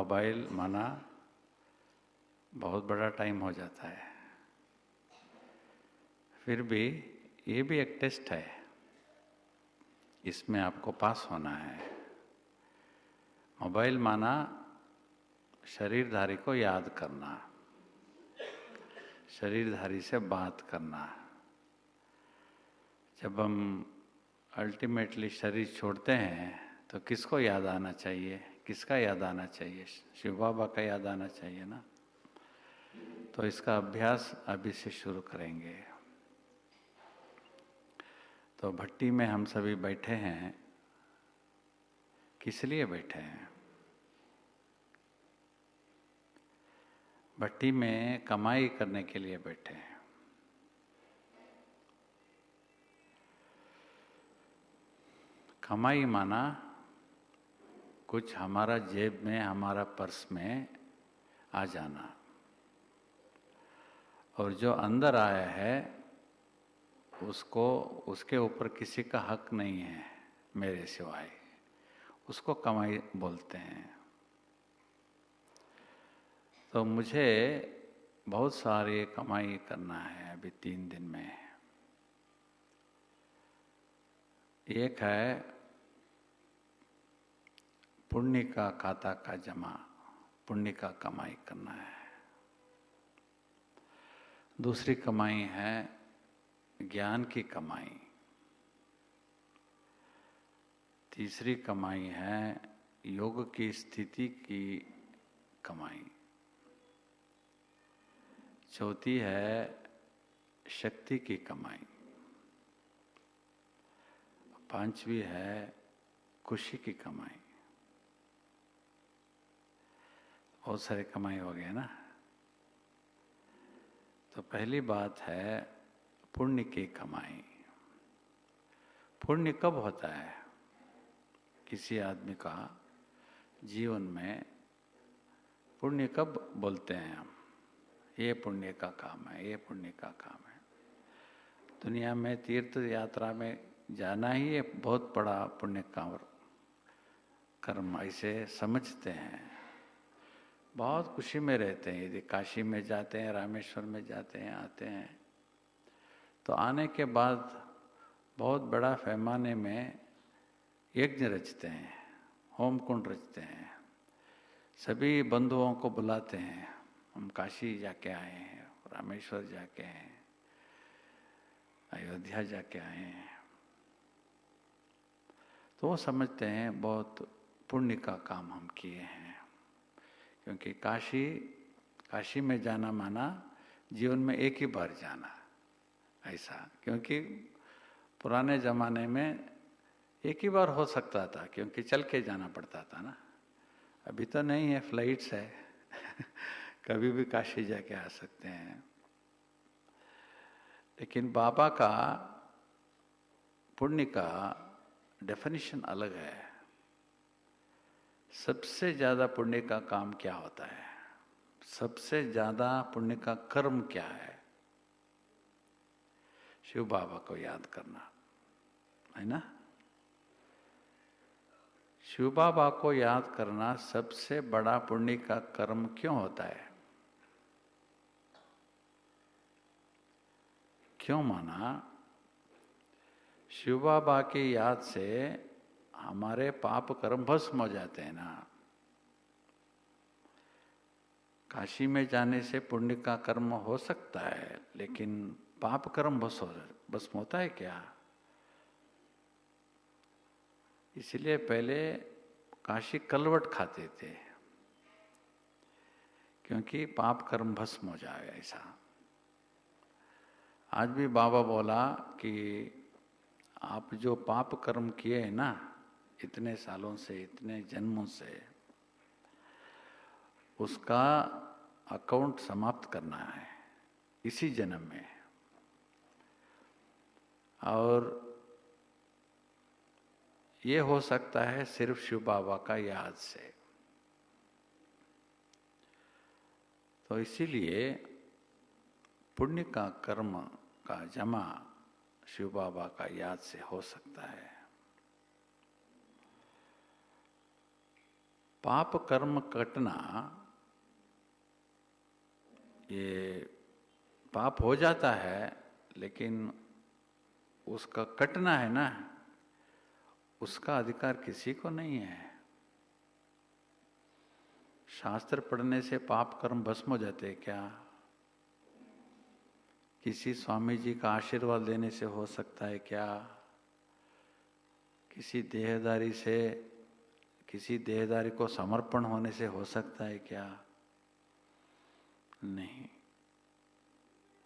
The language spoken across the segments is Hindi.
मोबाइल माना बहुत बड़ा टाइम हो जाता है। फिर भी ये भी एक टेस्ट है, इसमें आपको पास होना है। मोबाइल माना शरीरधारी को याद करना, शरीरधारी से बात करना। जब हम अल्टीमेटली शरीर छोड़ते हैं तो किसको याद आना चाहिए, किसका याद आना चाहिए? शिव बाबा का याद आना चाहिए ना। तो इसका अभ्यास अभी से शुरू करेंगे। तो भट्टी में हम सभी बैठे हैं, किस लिए बैठे हैं? भट्टी में कमाई करने के लिए बैठे हैं। कमाई माना कुछ हमारा जेब में, हमारा पर्स में आ जाना, और जो अंदर आया है उसको, उसके ऊपर किसी का हक नहीं है मेरे सिवाय, उसको कमाई बोलते हैं। तो मुझे बहुत सारी कमाई करना है अभी 3 दिन में। एक है पुण्य का खाता का जमा, पुण्य का कमाई करना है। दूसरी कमाई है ज्ञान की कमाई। तीसरी कमाई है योग की स्थिति की कमाई। चौथी है शक्ति की कमाई। पांचवी है खुशी की कमाई। बहुत सारे कमाई हो गए ना। तो पहली बात है पुण्य की कमाई। पुण्य कब होता है? किसी आदमी का जीवन में पुण्य कब बोलते हैं हम? ये पुण्य का काम है, ये पुण्य का काम है। दुनिया में तीर्थ यात्रा में जाना ही एक बहुत बड़ा पुण्य का कर्म ऐसे समझते हैं। बहुत खुशी में रहते हैं। यदि काशी में जाते हैं, रामेश्वर में जाते हैं, आते हैं, तो आने के बाद बहुत बड़ा पैमाने में यज्ञ रचते हैं, होम कुंड रचते हैं, सभी बंधुओं को बुलाते हैं। हम काशी जाके आए हैं, रामेश्वर जाके हैं, अयोध्या जाके आए हैं। तो वो समझते हैं बहुत पुण्य का काम हम किए हैं। क्योंकि काशी में जाना माना जीवन में एक ही बार जाना, ऐसा। क्योंकि पुराने ज़माने में एक ही बार हो सकता था, क्योंकि चल के जाना पड़ता था ना। अभी तो नहीं है, फ्लाइट्स है कभी भी काशी जाके आ सकते हैं। लेकिन बाबा का पुण्य का डेफिनेशन अलग है। सबसे ज़्यादा पुण्य का काम क्या होता है? सबसे ज़्यादा पुण्य का कर्म क्या है? शिव बाबा को याद करना है ना। शिव बाबा को याद करना सबसे बड़ा पुण्य का कर्म क्यों होता है? क्यों माना? शिव बाबा की याद से हमारे पाप कर्म भस्म हो जाते हैं ना। काशी में जाने से पुण्य का कर्म हो सकता है, लेकिन पाप कर्म भस्म होता है क्या? इसलिए पहले काशी कलवट खाते थे, क्योंकि पाप कर्म भस्म हो जाए ऐसा। आज भी बाबा बोला कि आप जो पाप कर्म किए हैं ना, इतने सालों से, इतने जन्मों से, उसका अकाउंट समाप्त करना है इसी जन्म में। और ये हो सकता है सिर्फ शिव बाबा का याद से। तो इसीलिए पुण्य का कर्म का जमा शिव बाबा का याद से हो सकता है। पाप कर्म कटना, ये पाप हो जाता है, लेकिन उसका कटना है ना, उसका अधिकार किसी को नहीं है। शास्त्र पढ़ने से पाप कर्म भस्म हो जाते हैं क्या? किसी स्वामी जी का आशीर्वाद लेने से हो सकता है क्या? किसी देहदारी को समर्पण होने से हो सकता है क्या? नहीं।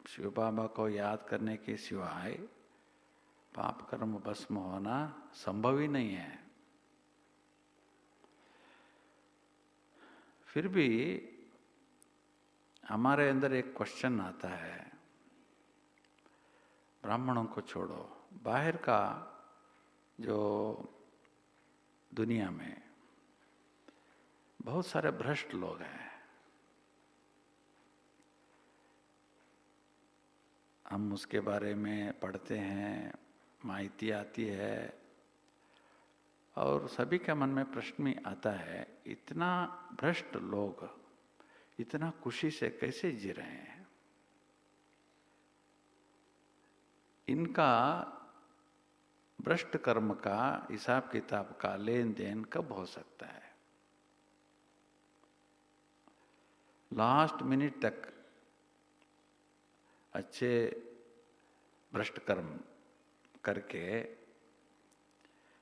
शिव बाबा को याद करने के सिवाय पाप कर्म भस्म होना संभव ही नहीं है। फिर भी हमारे अंदर एक क्वेश्चन आता है, ब्राह्मणों को छोड़ो, बाहर का जो दुनिया में बहुत सारे भ्रष्ट लोग हैं। हम उसके बारे में पढ़ते हैं, माहिती आती है, और सभी के मन में प्रश्न भी आता है, इतना भ्रष्ट लोग इतना खुशी से कैसे जी रहे हैं? इनका भ्रष्ट कर्म का हिसाब किताब का लेन देन कब हो सकता है? लास्ट मिनट तक अच्छे भ्रष्ट कर्म करके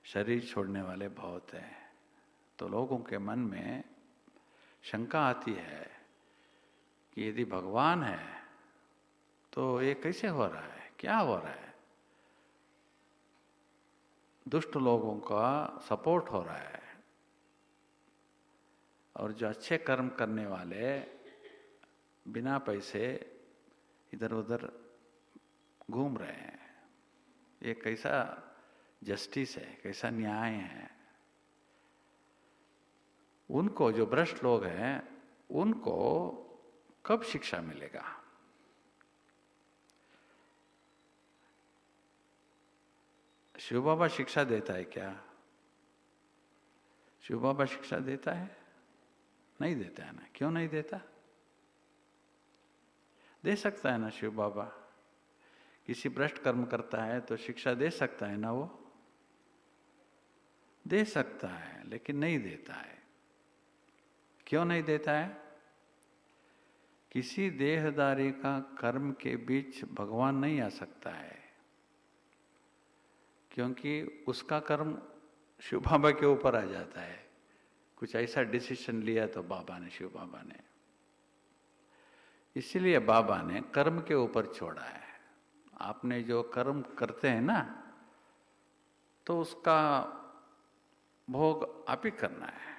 शरीर छोड़ने वाले बहुत हैं। तो लोगों के मन में शंका आती है कि यदि भगवान है तो ये कैसे हो रहा है, क्या हो रहा है? दुष्ट लोगों का सपोर्ट हो रहा है, और जो अच्छे कर्म करने वाले बिना पैसे इधर उधर घूम रहे हैं। ये कैसा जस्टिस है, कैसा न्याय है? उनको, जो भ्रष्ट लोग हैं, उनको कब शिक्षा मिलेगा? शिव बाबा शिक्षा देता है क्या? शिव बाबा शिक्षा देता है? नहीं देता है ना। क्यों नहीं देता? दे सकता है ना शिव बाबा। किसी भ्रष्ट कर्म करता है तो शिक्षा दे सकता है ना, वो दे सकता है, लेकिन नहीं देता है। क्यों नहीं देता है? किसी देहदारी का कर्म के बीच भगवान नहीं आ सकता है, क्योंकि उसका कर्म शिव बाबा के ऊपर आ जाता है। कुछ ऐसा डिसीजन लिया तो बाबा ने, शिव बाबा ने, इसीलिए बाबा ने कर्म के ऊपर छोड़ा है। आपने जो कर्म करते हैं ना, तो उसका भोग आप ही करना है।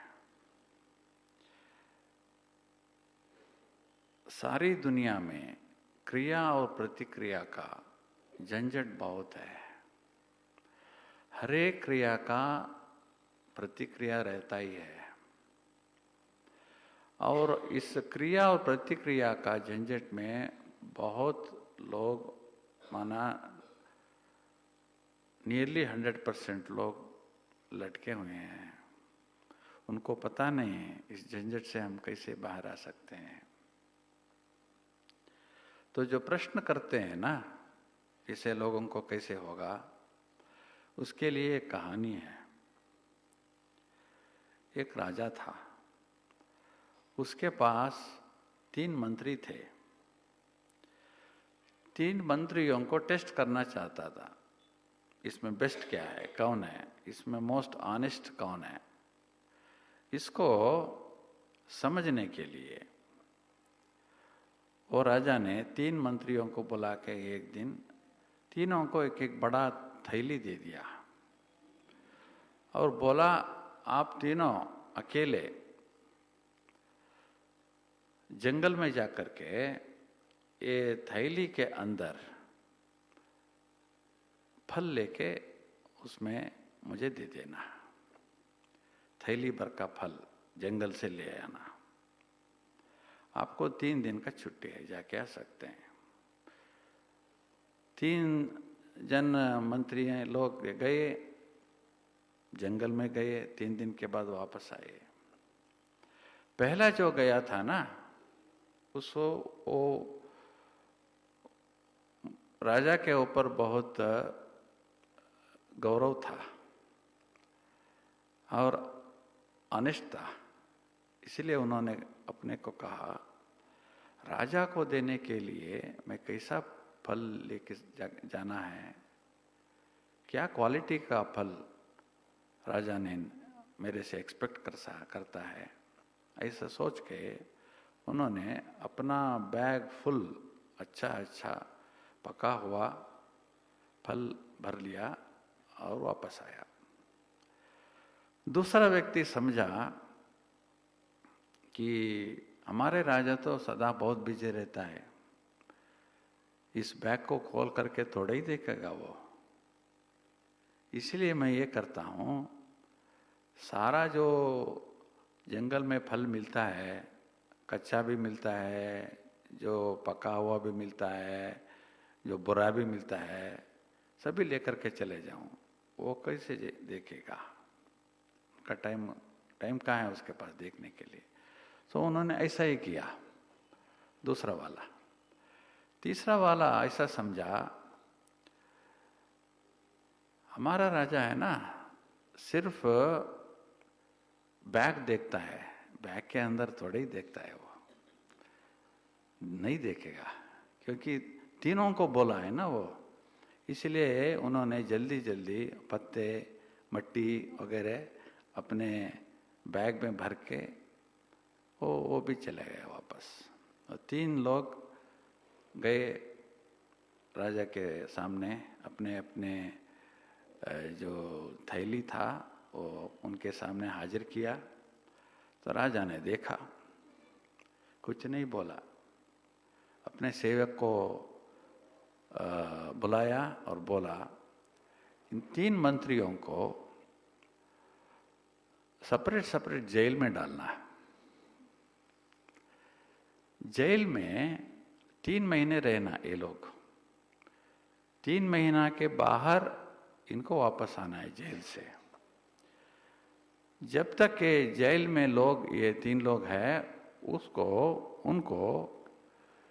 सारी दुनिया में क्रिया और प्रतिक्रिया का झंझट बहुत है। हर एक क्रिया का प्रतिक्रिया रहता ही है, और इस क्रिया और प्रतिक्रिया का झंझट में बहुत लोग, माना नियरली 100% लोग लटके हुए हैं। उनको पता नहीं है इस झंझट से हम कैसे बाहर आ सकते हैं। तो जो प्रश्न करते हैं ना, इसे लोगों को कैसे होगा, उसके लिए एक कहानी है। एक राजा था, उसके पास 3 मंत्री थे। 3 मंत्रियों को टेस्ट करना चाहता था, इसमें बेस्ट क्या है, कौन है, इसमें मोस्ट ऑनेस्ट कौन है। इसको समझने के लिए वो राजा ने 3 मंत्रियों को बुला के एक दिन तीनों को एक एक बड़ा थैली दे दिया, और बोला, आप तीनों अकेले जंगल में जाकर के ये थैली के अंदर फल लेके उसमें मुझे दे देना। थैली भर का फल जंगल से ले आना। आपको 3 दिन का छुट्टी है, जाके आ सकते हैं। 3 जन मंत्री लोग गए, जंगल में गए, 3 दिन के बाद वापस आए। पहला जो गया था ना, उसको वो राजा के ऊपर बहुत गौरव था और अनिष्ट था। इसलिए उन्होंने अपने को कहा, राजा को देने के लिए मैं कैसा फल लेके जाना है, क्या क्वालिटी का फल राजा ने मेरे से एक्सपेक्ट करता है, ऐसा सोच के उन्होंने अपना बैग फुल अच्छा अच्छा पका हुआ फल भर लिया और वापस आया। दूसरा व्यक्ति समझा कि हमारे राजा तो सदा बहुत बिजी रहता है, इस बैग को खोल करके थोड़ा ही देखेगा वो, इसलिए मैं ये करता हूँ, सारा जो जंगल में फल मिलता है, कच्चा भी मिलता है, जो पका हुआ भी मिलता है, जो बुरा भी मिलता है, सभी लेकर के चले जाऊं। वो कैसे देखेगा, उनका टाइम कहाँ है उसके पास देखने के लिए। तो उन्होंने ऐसा ही किया दूसरा वाला। तीसरा वाला ऐसा समझा, हमारा राजा है ना, सिर्फ बैग देखता है, बैग के अंदर थोड़ा ही देखता है, वो नहीं देखेगा, क्योंकि तीनों को बोला है ना वो। इसलिए उन्होंने जल्दी जल्दी पत्ते मट्टी वगैरह अपने बैग में भर के वो भी चले गए वापस। और 3 लोग गए राजा के सामने, अपने अपने जो थैली था वो उनके सामने हाजिर किया। तो राजा ने देखा, कुछ नहीं बोला, अपने सेवक को बुलाया और बोला, इन 3 मंत्रियों को सेपरेट जेल में डालना है। जेल में 3 महीने रहना ये लोग, 3 महीना के बाहर इनको वापस आना है जेल से। जब तक के जेल में लोग, ये 3 लोग हैं, उनको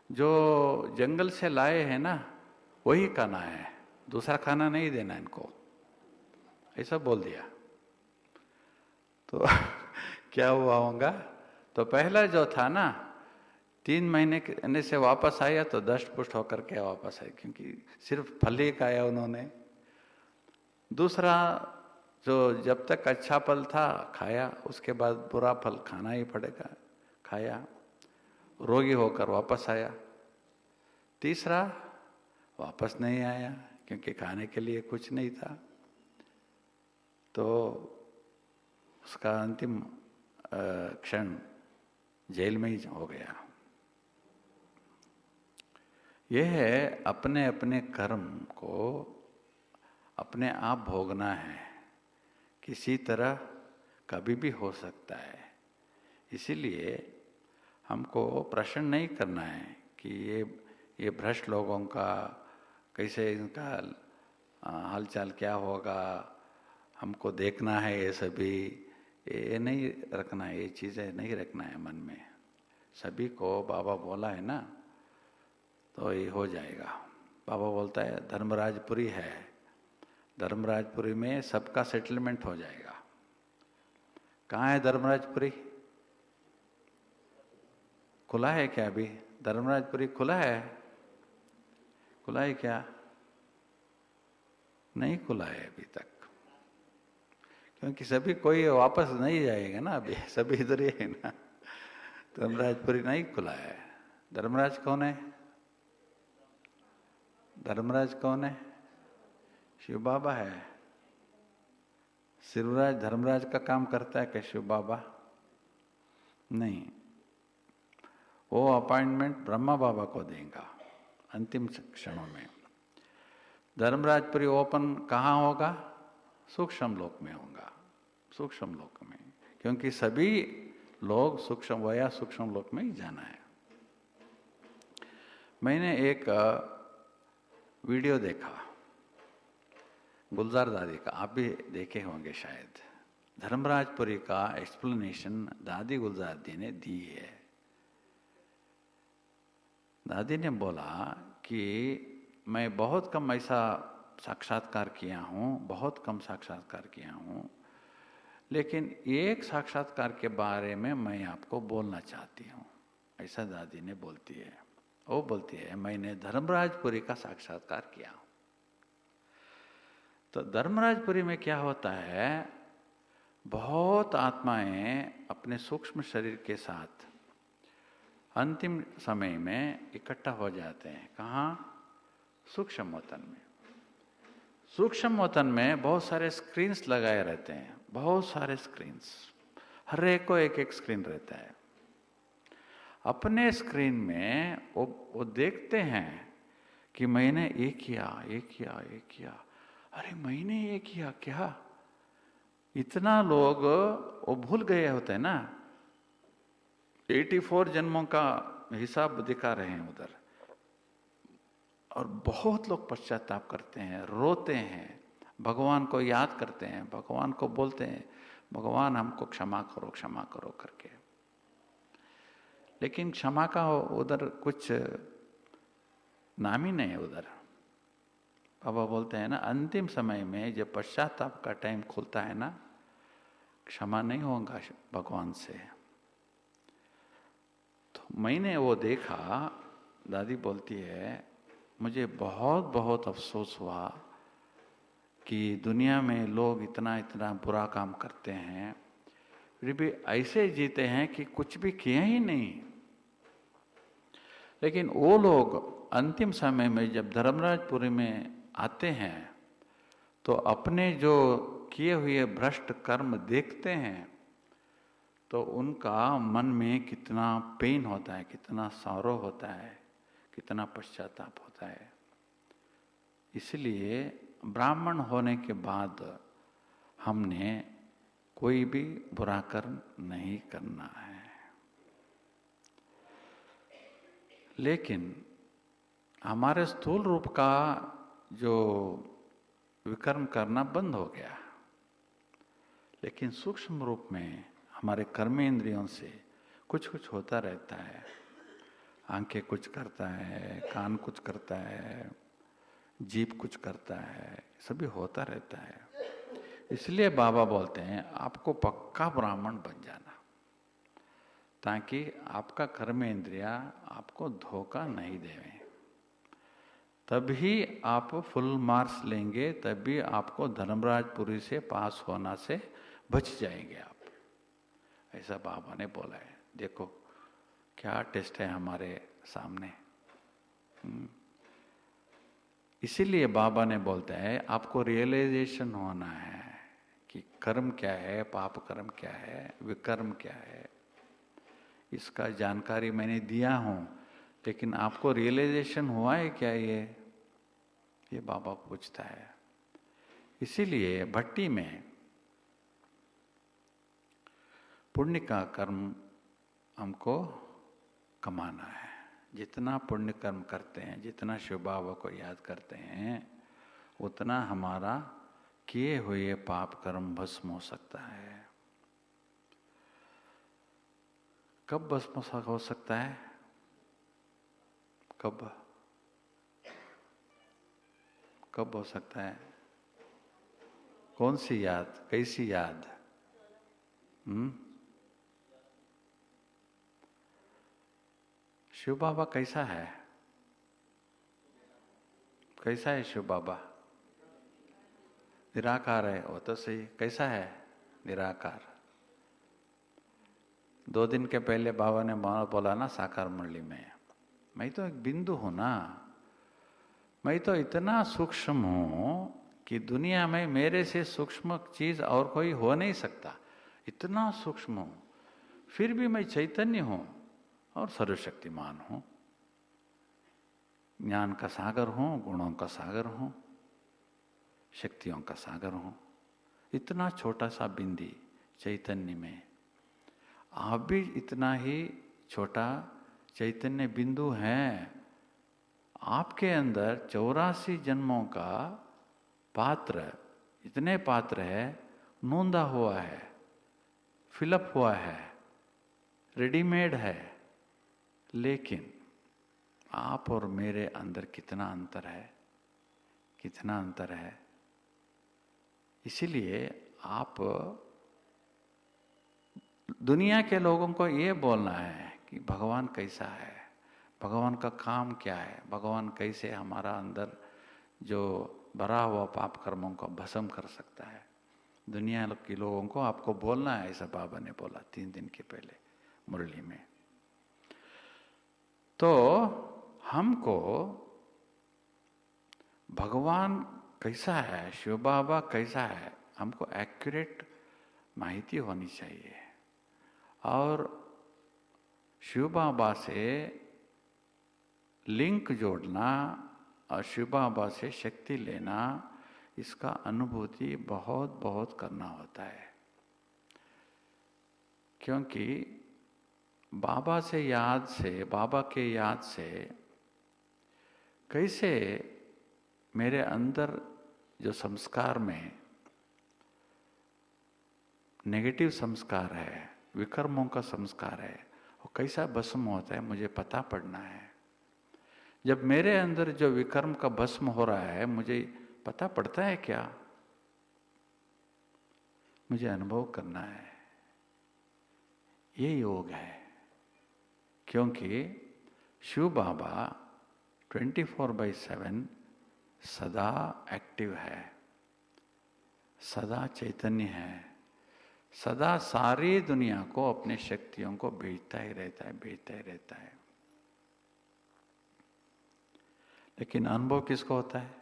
जो जंगल से लाए हैं ना वही खाना है, दूसरा खाना नहीं देना इनको, ऐसा बोल दिया। तो क्या हुआ होगा, तो पहला जो था ना 3 महीने से वापस आया तो दष्ट पुष्ट होकर के वापस आए, क्योंकि सिर्फ फल ही खाया उन्होंने। दूसरा जो जब तक अच्छा फल था खाया, उसके बाद बुरा फल खाना ही पड़ेगा, खाया, रोगी होकर वापस आया। तीसरा वापस नहीं आया क्योंकि खाने के लिए कुछ नहीं था, तो उसका अंतिम क्षण जेल में ही हो गया। यह है अपने अपने कर्म को अपने आप भोगना है, किसी तरह कभी भी हो सकता है। इसीलिए हमको प्रश्न नहीं करना है कि ये भ्रष्ट लोगों का कैसे, इनका हालचाल क्या होगा, हमको देखना है, ये सभी ये नहीं रखना है, ये चीज़ें नहीं रखना है मन में। सभी को बाबा बोला है ना, तो ये हो जाएगा। बाबा बोलता है धर्मराजपुरी है, धर्मराजपुरी में सबका सेटलमेंट हो जाएगा। कहाँ है धर्मराजपुरी? खुला है क्या अभी? धर्मराजपुरी खुला है? खुला है क्या? नहीं खुला है अभी तक, क्योंकि सभी कोई वापस नहीं जाएगा ना, अभी सभी इधर ही है ना। धर्मराजपुरी नहीं खुला है। धर्मराज कौन है? धर्मराज कौन है? शिव बाबा है। शिवराज धर्मराज का काम करता है क्या शिव बाबा? नहीं, वो अपॉइंटमेंट ब्रह्मा बाबा को देगा अंतिम क्षणों में। धर्मराजपुरी ओपन कहाँ होगा? सूक्ष्म लोक में होगा, सूक्ष्म लोक में, क्योंकि सभी लोग सूक्ष्म वया सूक्ष्म लोक में ही जाना है। मैंने एक वीडियो देखा गुलजार दादी का, आप भी देखे होंगे शायद। धर्मराजपुरी का एक्सप्लेनेशन दादी गुलजार दी ने दी है। दादी ने बोला कि मैं बहुत कम ऐसा साक्षात्कार किया हूँ, बहुत कम साक्षात्कार किया हूँ, लेकिन एक साक्षात्कार के बारे में मैं आपको बोलना चाहती हूँ, ऐसा दादी ने बोलती है। वो बोलती है मैंने धर्मराजपुरी का साक्षात्कार किया। तो धर्मराजपुरी में क्या होता है, बहुत आत्माएं अपने सूक्ष्म शरीर के साथ अंतिम समय में इकट्ठा हो जाते हैं। कहाँ? सूक्ष्म वतन में। सूक्ष्म वतन में बहुत सारे स्क्रीन्स लगाए रहते हैं, बहुत सारे स्क्रीन्स, हर एक को एक एक स्क्रीन रहता है। अपने स्क्रीन में वो देखते हैं कि मैंने ये किया, ये किया, ये किया, अरे मैंने ये किया क्या? इतना लोग वो भूल गए होते हैं ना, 84 जन्मों का हिसाब दिखा रहे हैं उधर, और बहुत लोग पश्चाताप करते हैं, रोते हैं, भगवान को याद करते हैं, भगवान को बोलते हैं भगवान हमको क्षमा करो करके। लेकिन क्षमा का उधर कुछ नाम ही नहीं है। उधर बाबा बोलते हैं ना, अंतिम समय में जब पश्चाताप का टाइम खुलता है ना, क्षमा नहीं होगा भगवान से। तो मैंने वो देखा, दादी बोलती है मुझे बहुत बहुत अफसोस हुआ कि दुनिया में लोग इतना इतना बुरा काम करते हैं, फिर भी ऐसे जीते हैं कि कुछ भी किया ही नहीं। लेकिन वो लोग अंतिम समय में जब धर्मराजपुरी में आते हैं तो अपने जो किए हुए भ्रष्ट कर्म देखते हैं तो उनका मन में कितना पेन होता है, कितना सौरो होता है, कितना पश्चाताप होता है। इसलिए ब्राह्मण होने के बाद हमने कोई भी बुरा कर्म नहीं करना है। लेकिन हमारे स्थूल रूप का जो विकर्म करना बंद हो गया, लेकिन सूक्ष्म रूप में हमारे कर्मेंद्रियों से कुछ कुछ होता रहता है। आंखें कुछ करता है, कान कुछ करता है, जीभ कुछ करता है, सभी होता रहता है। इसलिए बाबा बोलते हैं आपको पक्का ब्राह्मण बन जाना, ताकि आपका कर्मेंद्रिया आपको धोखा नहीं देवे। तभी आप फुल मार्क्स लेंगे, तभी आपको धर्मराजपुरी से पास होना से बच जाएंगे आप। ऐसा बाबा ने बोला है। देखो क्या टेस्ट है हमारे सामने। इसीलिए बाबा ने बोलता है आपको रियलाइजेशन होना है कि कर्म क्या है, पाप कर्म क्या है, विकर्म क्या है। इसका जानकारी मैंने दिया हूं, लेकिन आपको रियलाइजेशन हुआ है क्या ये बाबा पूछता है। इसीलिए भट्टी में पुण्य का कर्म हमको कमाना है। जितना पुण्य कर्म करते हैं, जितना शिव बाबा को याद करते हैं, उतना हमारा किए हुए पाप कर्म भस्म हो सकता है। कब भस्म हो सकता है? कब हो सकता है? कौन सी याद, कैसी याद? शिव बाबा कैसा है? कैसा है शिव बाबा? निराकार है, वो तो सही। कैसा है? निराकार। 2 दिन के पहले बाबा ने बोला ना साकार मंडली में, मैं तो एक बिंदु हूं ना, मैं तो इतना सूक्ष्म हूं कि दुनिया में मेरे से सूक्ष्म चीज और कोई हो नहीं सकता। इतना सूक्ष्म हूं, फिर भी मैं चैतन्य हूं और सर्वशक्तिमान हूं। ज्ञान का सागर हूं, गुणों का सागर हूं, शक्तियों का सागर हूं। इतना छोटा सा बिंदी चैतन्य में, आप भी इतना ही छोटा चैतन्य बिंदु हैं। आपके अंदर 84 जन्मों का पात्र, इतने पात्र है, नोंदा हुआ है, फिलअप हुआ है, रेडीमेड है। लेकिन आप और मेरे अंदर कितना अंतर है, कितना अंतर है। इसीलिए आप दुनिया के लोगों को ये बोलना है कि भगवान कैसा है, भगवान का काम क्या है, भगवान कैसे हमारा अंदर जो भरा हुआ पाप कर्मों को भस्म कर सकता है। दुनिया के लोगों को आपको बोलना है, ऐसा बाबा ने बोला 3 दिन के पहले मुरली में। तो हमको भगवान कैसा है, शिव बाबा कैसा है, हमको एक्यूरेट माहिती होनी चाहिए। और शिव बाबा से लिंक जोड़ना और शिव बाबा से शक्ति लेना, इसका अनुभूति बहुत बहुत करना होता है। क्योंकि बाबा से याद से, बाबा के याद से कैसे मेरे अंदर जो संस्कार में नेगेटिव संस्कार है, विकर्मों का संस्कार है, वो कैसा भस्म होता है मुझे पता पड़ना है। जब मेरे अंदर जो विकर्म का भस्म हो रहा है, मुझे पता पड़ता है क्या, मुझे अनुभव करना है। ये योग है। क्योंकि शिव बाबा 24/7 सदा एक्टिव है, सदा चैतन्य है, सदा सारी दुनिया को अपने शक्तियों को भेजता ही रहता है, भेजता ही रहता है। लेकिन अनुभव किसको होता है,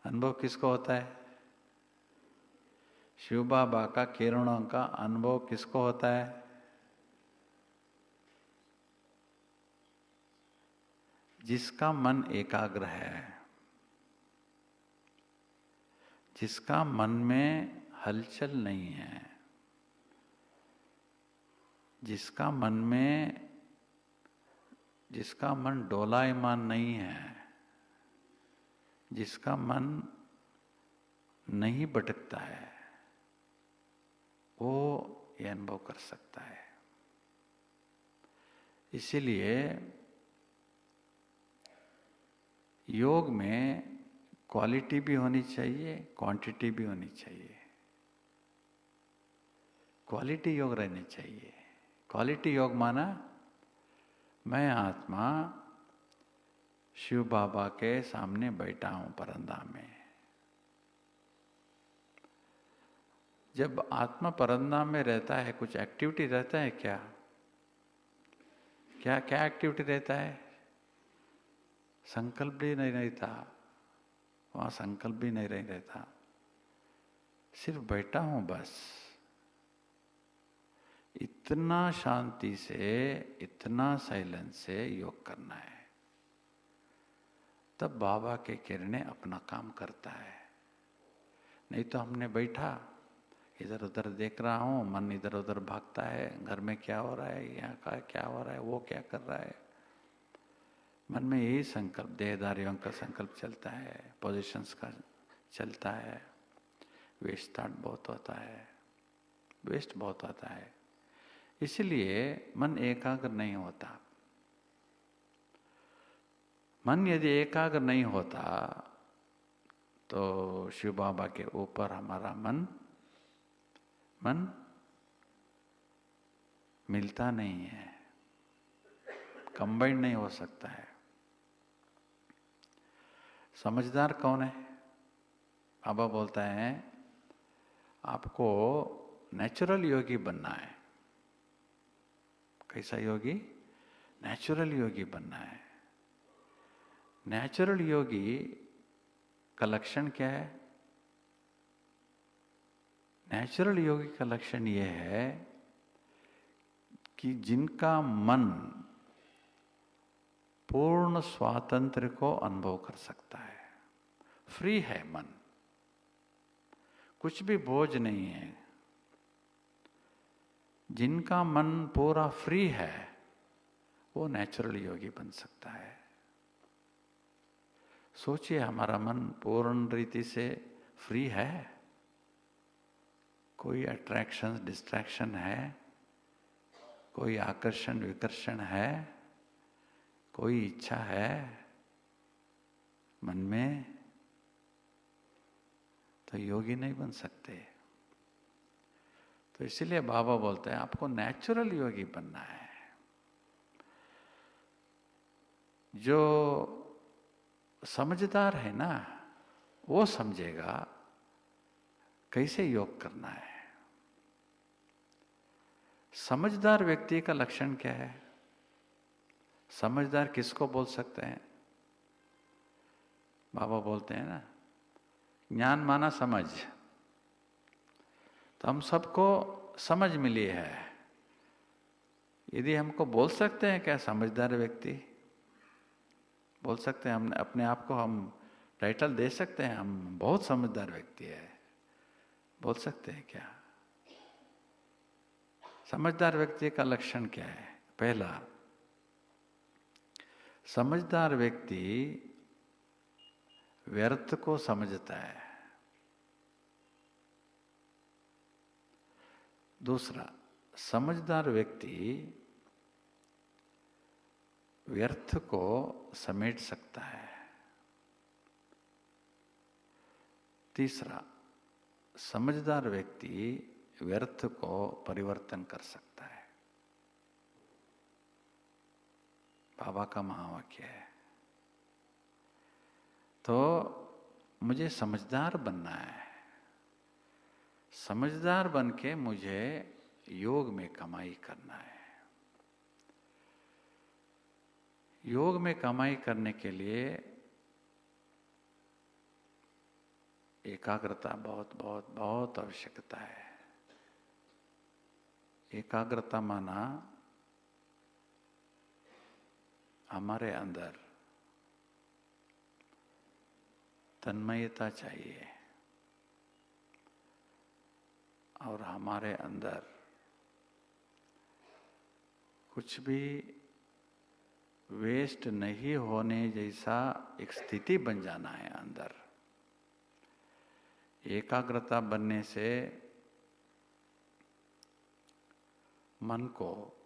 अनुभव किसको होता है? शिव बाबा का किरणों का अनुभव किसको होता है? जिसका मन एकाग्र है, जिसका मन में हलचल नहीं है, जिसका मन डोलायमान नहीं है, जिसका मन नहीं भटकता है, वो ये अनुभव कर सकता है। इसीलिए योग में क्वालिटी भी होनी चाहिए, क्वांटिटी भी होनी चाहिए। क्वालिटी योग रहनी चाहिए। क्वालिटी योग माना मैं आत्मा शिव बाबा के सामने बैठा हूं परंधाम में। जब आत्मा परंधाम में रहता है, कुछ एक्टिविटी रहता है क्या? क्या क्या एक्टिविटी रहता है? संकल्प भी नहीं रहता, वहां संकल्प भी नहीं रहता, सिर्फ बैठा हूं बस। इतना शांति से, इतना साइलेंस से योग करना है, तब बाबा के किरणें अपना काम करता है। नहीं तो हमने बैठा, इधर उधर देख रहा हूं, मन इधर उधर भागता है, घर में क्या हो रहा है, यहाँ का क्या हो रहा है, वो क्या कर रहा है, मन में यही संकल्प, देहधारियों का संकल्प चलता है, पोजीशंस का चलता है, वेस्ट थॉट बहुत होता है, वेस्ट बहुत होता है। इसलिए मन एकाग्र नहीं होता। मन यदि एकाग्र नहीं होता तो शिव बाबा के ऊपर हमारा मन मिलता नहीं है, कंबाइंड नहीं हो सकता है। समझदार कौन है? बाबा बोलता है आपको नेचुरल योगी बनना है। कैसा योगी? नेचुरल योगी बनना है। नेचुरल योगी का लक्षण क्या है? नेचुरल योगी का लक्षण यह है कि जिनका मन पूर्ण स्वातंत्र को अनुभव कर सकता है, फ्री है मन, कुछ भी बोझ नहीं है, जिनका मन पूरा फ्री है, वो नेचुरल योगी बन सकता है। सोचिए, हमारा मन पूर्ण रीति से फ्री है, कोई अट्रैक्शन डिस्ट्रैक्शन है, कोई आकर्षण विकर्षण है, कोई इच्छा है मन में, तो योगी नहीं बन सकते। तो इसलिए बाबा बोलते हैं आपको नेचुरल योगी बनना है। जो समझदार है ना, वो समझेगा कैसे योग करना है। समझदार व्यक्ति का लक्षण क्या है? समझदार किसको बोल सकते हैं? बाबा बोलते हैं ना, ज्ञान माना समझ। तो हम सबको समझ मिली है। यदि हमको बोल सकते हैं क्या समझदार व्यक्ति? बोल सकते हैं, हम अपने आप को हम टाइटल दे सकते हैं, हम बहुत समझदार व्यक्ति है, बोल सकते हैं क्या? समझदार व्यक्ति का लक्षण क्या है? पहला, समझदार व्यक्ति व्यर्थ को समझता है। दूसरा, समझदार व्यक्ति व्यर्थ को समेट सकता है। तीसरा, समझदार व्यक्ति व्यर्थ को परिवर्तन कर सकता है। बाबा का महावाक्य है। तो मुझे समझदार बनना है। समझदार बन के मुझे योग में कमाई करना है। योग में कमाई करने के लिए एकाग्रता बहुत बहुत बहुत आवश्यकता है। एकाग्रता माना हमारे अंदर तन्मयता चाहिए और हमारे अंदर कुछ भी वेस्ट नहीं होने जैसा एक स्थिति बन जाना है अंदर। एकाग्रता बनने से मन को,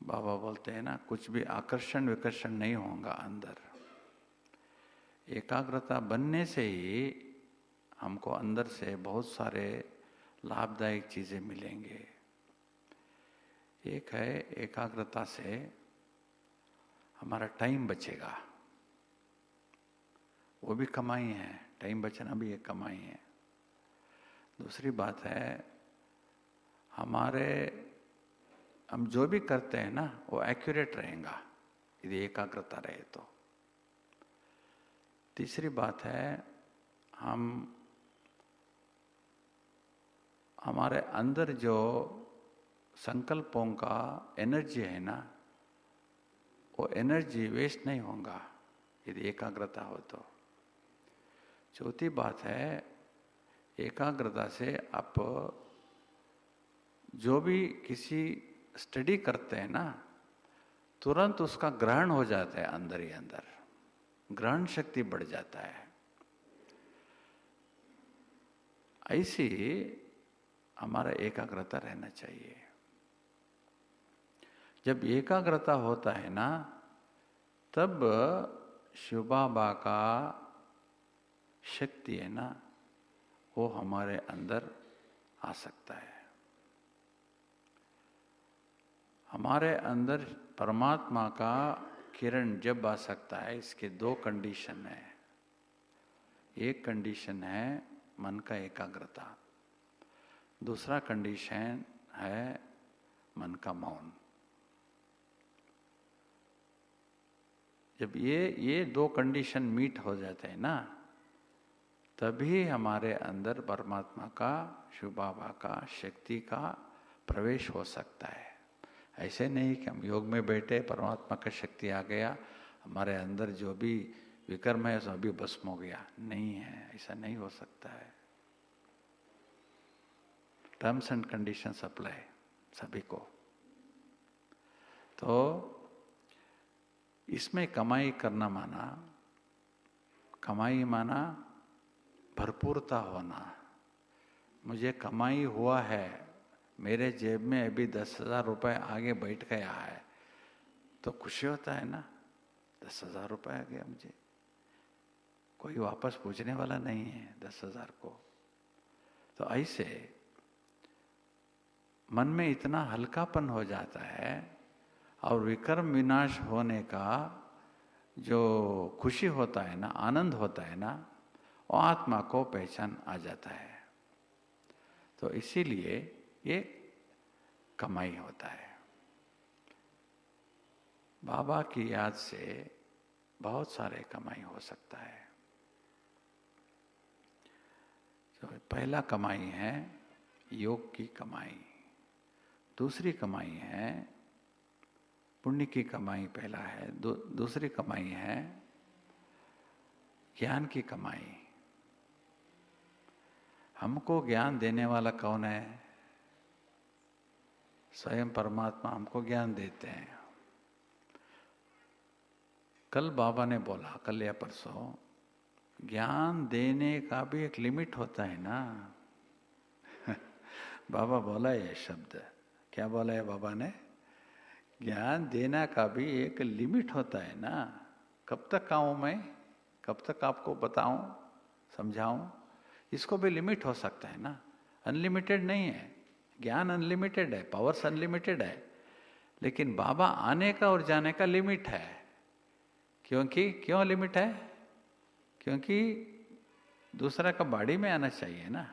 बाबा बोलते हैं ना, कुछ भी आकर्षण विकर्षण नहीं होगा अंदर। एकाग्रता बनने से ही हमको अंदर से बहुत सारे लाभदायक चीजें मिलेंगे। एक है, एकाग्रता से हमारा टाइम बचेगा, वो भी कमाई है। टाइम बचना भी एक कमाई है। दूसरी बात है, हम जो भी करते हैं ना, वो एक्यूरेट रहेगा यदि एकाग्रता रहे तो। तीसरी बात है, हमारे अंदर जो संकल्पों का एनर्जी है ना, वो एनर्जी वेस्ट नहीं होगा यदि एकाग्रता हो तो। चौथी बात है, एकाग्रता से आप जो भी किसी स्टडी करते हैं ना, तुरंत उसका ग्रहण हो जाता है अंदर ही अंदर। ग्रहण शक्ति बढ़ जाता है। ऐसी हमारा एकाग्रता रहना चाहिए। जब एकाग्रता होता है ना, तब शिव बाबा का शक्ति है ना, वो हमारे अंदर आ सकता है। हमारे अंदर परमात्मा का किरण जब आ सकता है, इसके दो कंडीशन है। एक कंडीशन है मन का एकाग्रता, दूसरा कंडीशन है मन का मौन। जब ये दो कंडीशन मीट हो जाते हैं ना, तभी हमारे अंदर परमात्मा का, शिव बाबा का शक्ति का प्रवेश हो सकता है। ऐसे नहीं कि हम योग में बैठे, परमात्मा का शक्ति आ गया, हमारे अंदर जो भी विकर्म है सब भी भस्म हो गया। नहीं है, ऐसा नहीं हो सकता है। टर्म्स एंड कंडीशंस अप्लाई सभी को। तो इसमें कमाई करना माना भरपूरता होना। मुझे कमाई हुआ है, मेरे जेब में अभी 10,000 रुपये आगे बैठ गया है, तो खुशी होता है ना। 10,000 रुपये आ गया मुझे, कोई वापस पूछने वाला नहीं है 10,000 को। तो ऐसे मन में इतना हल्कापन हो जाता है, और विकर्म विनाश होने का जो खुशी होता है ना, आनंद होता है ना, वो आत्मा को पहचान आ जाता है। तो इसीलिए ये कमाई होता है। बाबा की याद से बहुत सारे कमाई हो सकता है। तो पहला कमाई है योग की कमाई, दूसरी कमाई है पुण्य की कमाई, पहला है। दूसरी कमाई है ज्ञान की कमाई। हमको ज्ञान देने वाला कौन है? स्वयं परमात्मा हमको ज्ञान देते हैं। कल बाबा ने बोला, कल या परसों, ज्ञान देने का भी एक लिमिट होता है ना। बाबा बोला ये शब्द, क्या बोला है बाबा ने? ज्ञान देना का भी एक लिमिट होता है ना। कब तक आऊं मैं, कब तक आपको बताऊं, समझाऊं? इसको भी लिमिट हो सकता है ना। अनलिमिटेड नहीं है, ज्ञान अनलिमिटेड है, पावर्स अनलिमिटेड है, लेकिन बाबा आने का और जाने का लिमिट है। क्यों लिमिट है? क्योंकि दूसरा का बॉडी में आना चाहिए ना,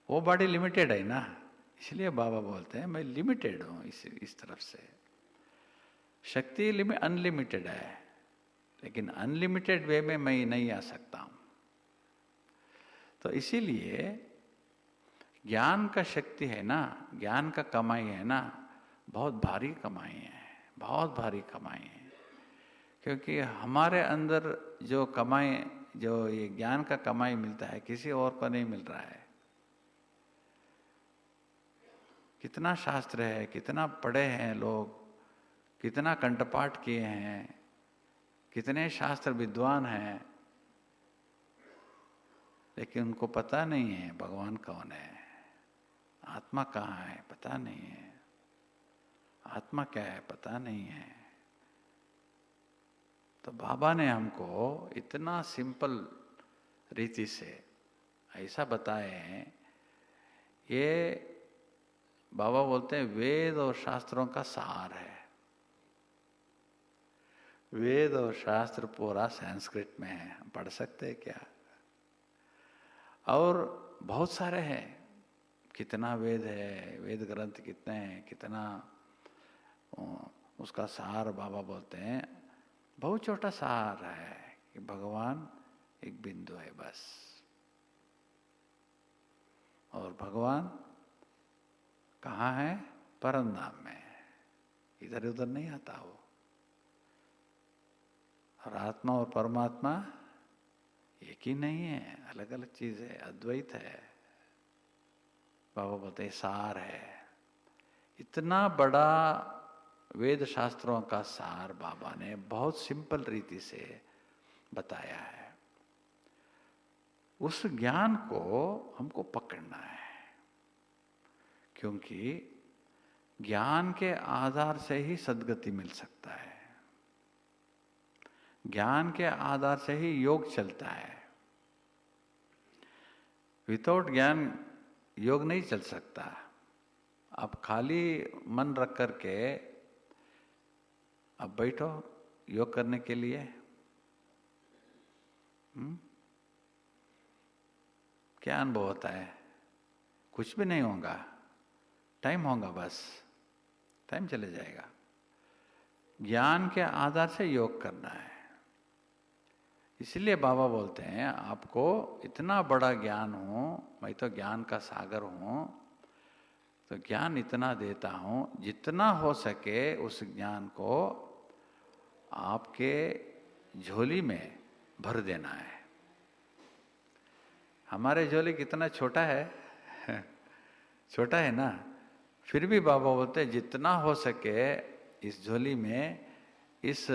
वो बॉडी लिमिटेड है ना, इसलिए बाबा बोलते हैं मैं लिमिटेड हूं इस तरफ से। शक्ति अनलिमिटेड है, लेकिन अनलिमिटेड वे में मैं नहीं आ सकता हूं। तो इसीलिए ज्ञान का शक्ति है ना, ज्ञान का कमाई है ना, बहुत भारी कमाई है, बहुत भारी कमाई है। क्योंकि हमारे अंदर जो कमाई, जो ये ज्ञान का कमाई मिलता है, किसी और को नहीं मिल रहा है। कितना शास्त्र है, कितना पढ़े हैं लोग, कितना कंठपाठ किए हैं, कितने शास्त्र विद्वान हैं, लेकिन उनको पता नहीं है भगवान कौन है, आत्मा कहाँ है पता नहीं है, आत्मा क्या है पता नहीं है। तो बाबा ने हमको इतना सिंपल रीति से ऐसा बताए हैं। ये बाबा बोलते हैं वेद और शास्त्रों का सार है। वेद और शास्त्र पूरा संस्कृत में है, हम पढ़ सकते हैं क्या? और बहुत सारे हैं, कितना वेद है, वेद ग्रंथ कितने हैं, कितना उसका सार बाबा बोलते हैं बहुत छोटा सार है कि भगवान एक बिंदु है बस, और भगवान कहाँ है? परम धाम में, इधर उधर नहीं आता वो। और आत्मा और परमात्मा एक ही नहीं है, अलग अलग चीज है, अद्वैत है। बाबा बोलते सार है। इतना बड़ा वेद शास्त्रों का सार बाबा ने बहुत सिंपल रीति से बताया है। उस ज्ञान को हमको पकड़ना है, क्योंकि ज्ञान के आधार से ही सद्गति मिल सकता है, ज्ञान के आधार से ही योग चलता है। विदाउट ज्ञान योग नहीं चल सकता। आप खाली मन रख करके अब बैठो योग करने के लिए, क्या अनुभव होता है? कुछ भी नहीं होगा, टाइम होगा, बस टाइम चले जाएगा। ज्ञान के आधार से योग करना है। इसलिए बाबा बोलते हैं आपको इतना बड़ा ज्ञान हो, मैं तो ज्ञान का सागर हूं, तो ज्ञान इतना देता हूं, जितना हो सके उस ज्ञान को आपके झोली में भर देना है। हमारे झोली कितना छोटा है छोटा है ना, फिर भी बाबा बोलते हैं जितना हो सके इस झोली में, इस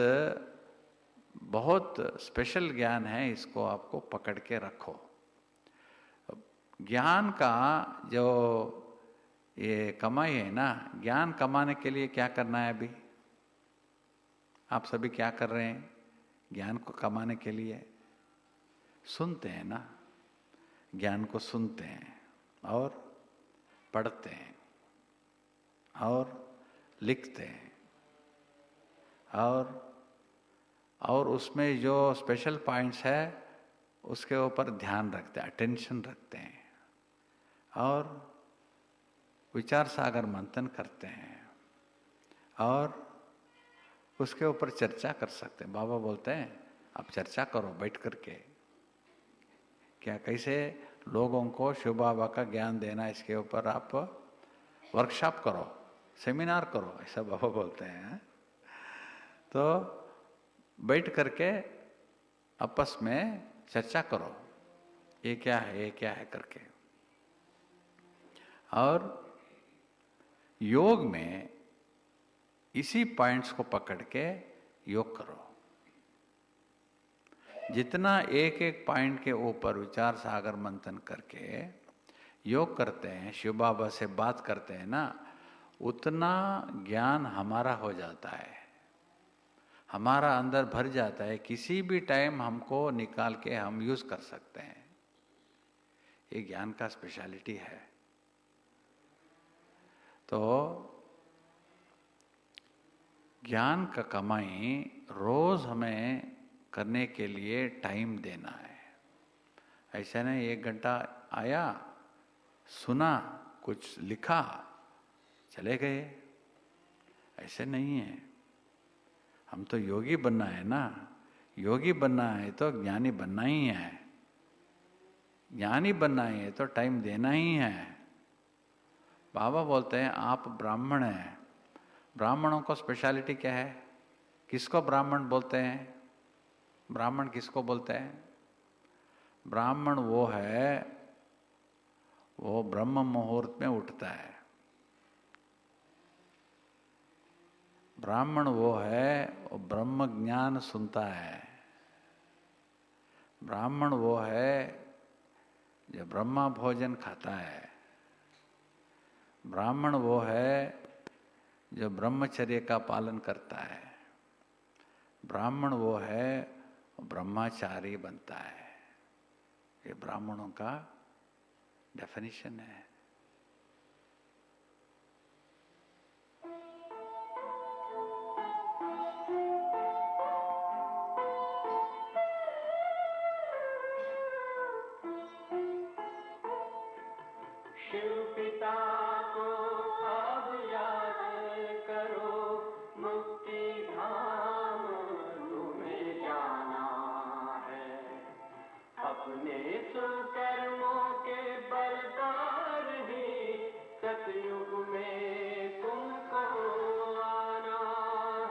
बहुत स्पेशल ज्ञान है, इसको आपको पकड़ के रखो। ज्ञान का जो ये कमाई है ना, ज्ञान कमाने के लिए क्या करना है अभी? आप सभी क्या कर रहे हैं ज्ञान को कमाने के लिए? सुनते हैं ना, ज्ञान को सुनते हैं और पढ़ते हैं और लिखते हैं और उसमें जो स्पेशल पॉइंट्स है उसके ऊपर ध्यान रखते हैं, अटेंशन रखते हैं और विचार सागर मंथन करते हैं और उसके ऊपर चर्चा कर सकते हैं। बाबा बोलते हैं आप चर्चा करो बैठ करके, क्या कैसे लोगों को शिव बाबा का ज्ञान देना, इसके ऊपर आप वर्कशॉप करो, सेमिनार करो, ऐसा बाबा बोलते हैं। तो बैठ करके आपस में चर्चा करो, ये क्या है, ये क्या है करके। और योग में इसी पॉइंट्स को पकड़ के योग करो। जितना एक एक पॉइंट के ऊपर विचार सागर मंथन करके योग करते हैं, शिव बाबा से बात करते हैं ना, उतना ज्ञान हमारा हो जाता है, हमारा अंदर भर जाता है। किसी भी टाइम हमको निकाल के हम यूज कर सकते हैं। ये ज्ञान का स्पेशलिटी है। तो ज्ञान का कमाई रोज हमें करने के लिए टाइम देना है। ऐसा नहीं 1 घंटा आया, सुना, कुछ लिखा, चले गए, ऐसे नहीं है। हम तो योगी बनना है ना, योगी बनना है तो ज्ञानी बनना ही है, ज्ञानी बनना है तो टाइम देना ही है। बाबा बोलते हैं आप ब्राह्मण हैं, ब्राह्मणों को स्पेशलिटी क्या है? किसको ब्राह्मण बोलते हैं? ब्राह्मण किसको बोलते हैं? ब्राह्मण वो है, वो ब्रह्म मुहूर्त में उठता है। ब्राह्मण वो है, वो ब्रह्म ज्ञान सुनता है। ब्राह्मण वो है जो ब्रह्मा भोजन खाता है। ब्राह्मण वो है जो ब्रह्मचर्य का पालन करता है। ब्राह्मण वो है ब्रह्मचारी बनता है। ये ब्राह्मणों का डेफिनेशन है। शिव पिता को अब याद करो, मुक्ति धाम तुम्हें जाना है। अपने सुकर्मों के बल पर ही सतयुग में तुमको आना